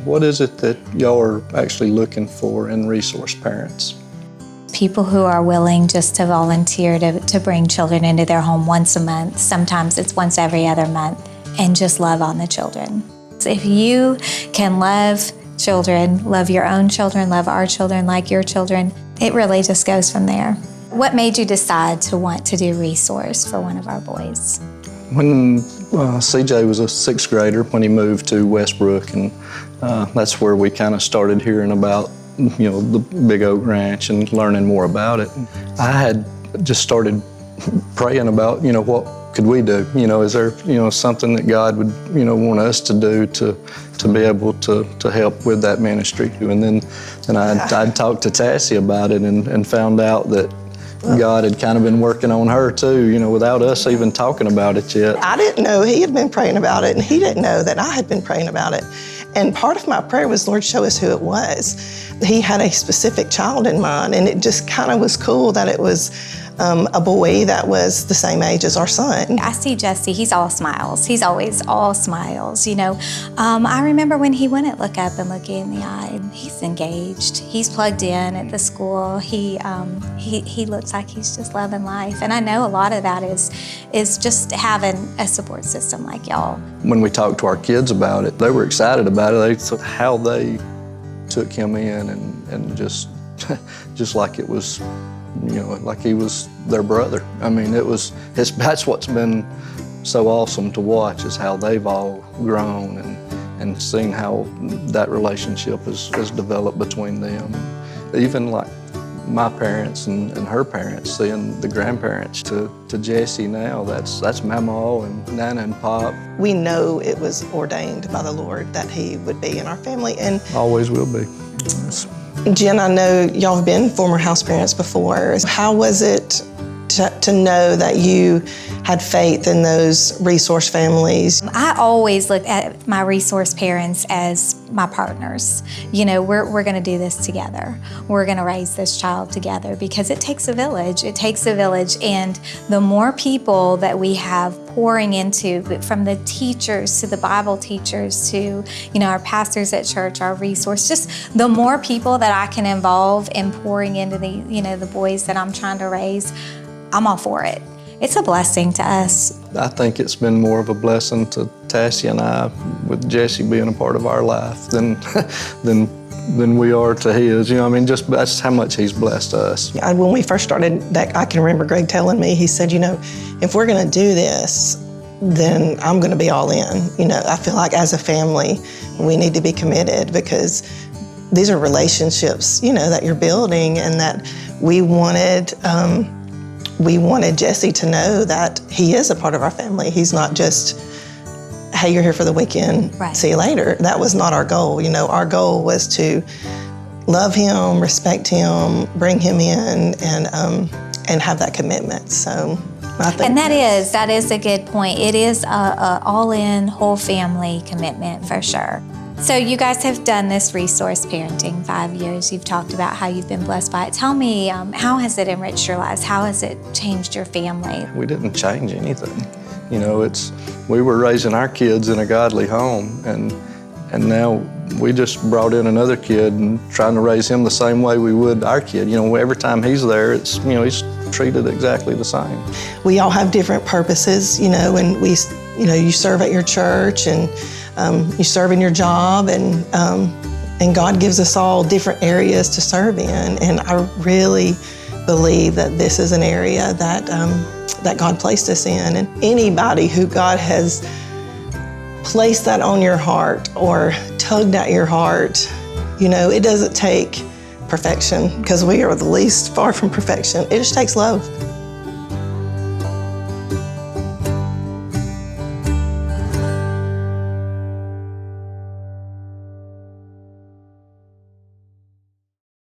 what is it that y'all are actually looking for in resource parents? People who are willing just to volunteer to bring children into their home once a month. Sometimes it's once every other month, and just love on the children. So if you can love children, love your own children, love our children like your children, it really just goes from there. What made you decide to want to do resource for one of our boys? When CJ was a sixth grader, when he moved to Westbrook, and that's where we kind of started hearing about, the Big Oak Ranch and learning more about it. I had just started praying about, what could we do? Is there, something that God would, want us to do to be able to help with that ministry? And then I'd talked to Tassie about it and found out that God had kind of been working on her too, without us even talking about it yet. I didn't know he had been praying about it, and he didn't know that I had been praying about it. And part of my prayer was, Lord, show us who it was. He had a specific child in mind, and it just kind of was cool that it was a boy that was the same age as our son. I see Jesse, he's all smiles. He's always all smiles, I remember when he wouldn't look up and look you in the eye. He's engaged. He's plugged in at the school. He looks like he's just loving life. And I know a lot of that is just having a support system like y'all. When we talked to our kids about it, they were excited about it. They said how they took him in and just like it was, like he was their brother. I mean, that's what's been so awesome to watch, is how they've all grown and seen how that relationship has developed between them. Even like my parents and her parents, seeing the grandparents to Jesse now, that's Mama and Nana and Pop. We know it was ordained by the Lord that he would be in our family, and always will be. Yes. Jen, I know y'all have been former house parents before. How was it to know that you had faith in those resource families? I always look at my resource parents as my partners. We're going to do this together. We're going to raise this child together, because it takes a village. It takes a village, and the more people that we have pouring into, from the teachers to the Bible teachers to, our pastors at church, our resource, just the more people that I can involve in pouring into the boys that I'm trying to raise, I'm all for it. It's a blessing to us. I think it's been more of a blessing to Tassie and I, with Jesse being a part of our life, than we are to his. Just that's how much he's blessed us. Yeah, when we first started, I can remember Greg telling me, he said, if we're going to do this, then I'm going to be all in. I feel like as a family, we need to be committed, because these are relationships, that you're building, and that we wanted Jesse to know that he is a part of our family. He's not just, hey, you're here for the weekend, right, see you later. That was not our goal. Our goal was to love him, respect him, bring him in, and have that commitment. So I think. And that is a good point. It is a all-in, whole family commitment for sure. So you guys have done this resource parenting 5 years. You've talked about how you've been blessed by it. Tell me, how has it enriched your lives? How has it changed your family? We didn't change anything. We were raising our kids in a godly home, and now we just brought in another kid and trying to raise him the same way we would our kid. Every time he's there, it's, he's treated exactly the same. We all have different purposes, and you serve at your church, and you serve in your job, and God gives us all different areas to serve in. And I really believe that this is an area that God placed us in. And anybody who God has placed that on your heart or tugged at your heart, it doesn't take perfection, because we are the least far from perfection. It just takes love.